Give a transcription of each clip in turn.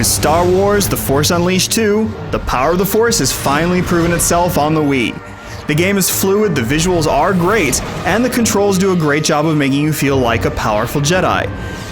With Star Wars The Force Unleashed 2, the power of the Force has finally proven itself on the Wii. The game is fluid, the visuals are great, and the controls do a great job of making you feel like a powerful Jedi.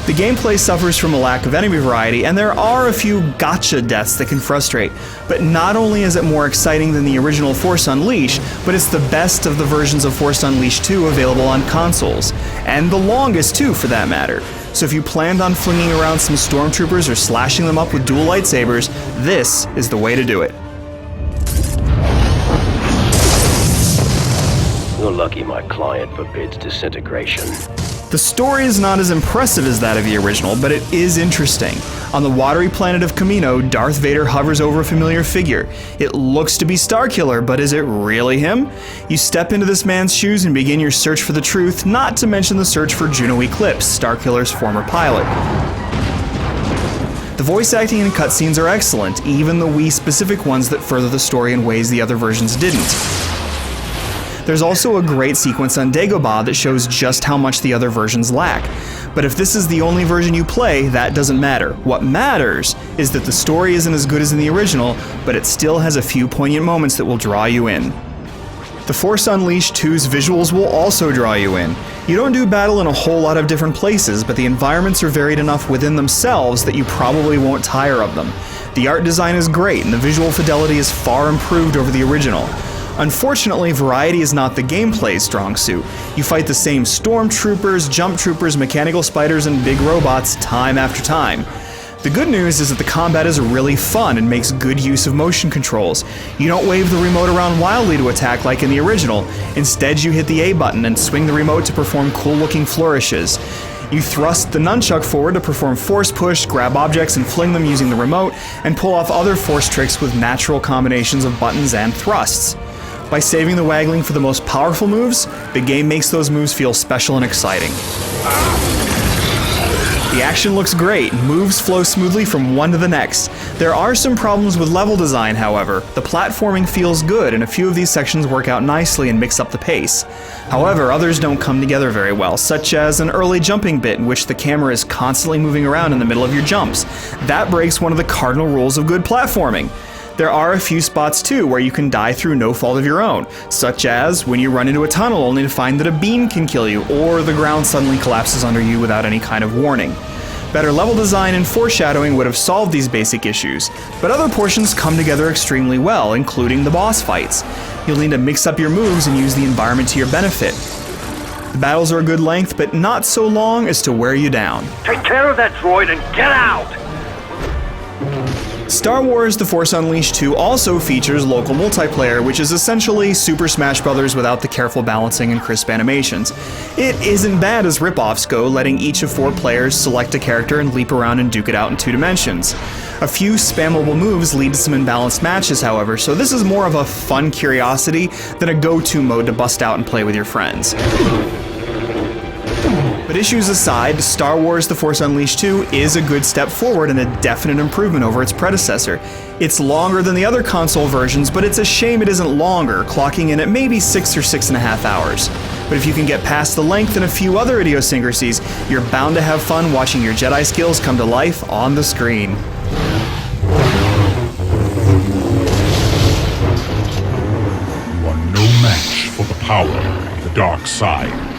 The gameplay suffers from a lack of enemy variety, and there are a few gotcha deaths that can frustrate, but not only is it more exciting than the original Force Unleashed, but it's the best of the versions of Force Unleashed 2 available on consoles, and the longest too for that matter. So if you planned on flinging around some stormtroopers or slashing them up with dual lightsabers, this is the way to do it. You're lucky my client forbids disintegration. The story is not as impressive as that of the original, but it is interesting. On the watery planet of Kamino, Darth Vader hovers over a familiar figure. It looks to be Starkiller, but is it really him? You step into this man's shoes and begin your search for the truth, not to mention the search for Juno Eclipse, Starkiller's former pilot. The voice acting and cutscenes are excellent, even the Wii-specific ones that further the story in ways the other versions didn't. There's also a great sequence on Dagobah that shows just how much the other versions lack. But if this is the only version you play, that doesn't matter. What matters is that the story isn't as good as in the original, but it still has a few poignant moments that will draw you in. The Force Unleashed 2's visuals will also draw you in. You don't do battle in a whole lot of different places, but the environments are varied enough within themselves that you probably won't tire of them. The art design is great, and the visual fidelity is far improved over the original. Unfortunately, variety is not the gameplay's strong suit. You fight the same stormtroopers, jump troopers, mechanical spiders, and big robots time after time. The good news is that the combat is really fun and makes good use of motion controls. You don't wave the remote around wildly to attack like in the original. Instead, you hit the A button and swing the remote to perform cool-looking flourishes. You thrust the nunchuck forward to perform force push, grab objects and fling them using the remote, and pull off other force tricks with natural combinations of buttons and thrusts. By saving the waggling for the most powerful moves, the game makes those moves feel special and exciting. The action looks great, moves flow smoothly from one to the next. There are some problems with level design, however. The platforming feels good, and a few of these sections work out nicely and mix up the pace. However, others don't come together very well, such as an early jumping bit in which the camera is constantly moving around in the middle of your jumps. That breaks one of the cardinal rules of good platforming. There are a few spots too where you can die through no fault of your own, such as when you run into a tunnel only to find that a beam can kill you, or the ground suddenly collapses under you without any kind of warning. Better level design and foreshadowing would have solved these basic issues, but other portions come together extremely well, including the boss fights. You'll need to mix up your moves and use the environment to your benefit. The battles are a good length, but not so long as to wear you down. Take care of that droid and get out! Star Wars The Force Unleashed 2 also features local multiplayer, which is essentially Super Smash Bros. Without the careful balancing and crisp animations. It isn't bad as rip-offs go, letting each of 4 players select a character and leap around and duke it out in 2 dimensions. A few spammable moves lead to some imbalanced matches, however, so this is more of a fun curiosity than a go-to mode to bust out and play with your friends. But issues aside, Star Wars The Force Unleashed 2 is a good step forward and a definite improvement over its predecessor. It's longer than the other console versions, but it's a shame it isn't longer, clocking in at maybe 6 or 6.5 hours. But if you can get past the length and a few other idiosyncrasies, you're bound to have fun watching your Jedi skills come to life on the screen. You are no match for the power of the dark side.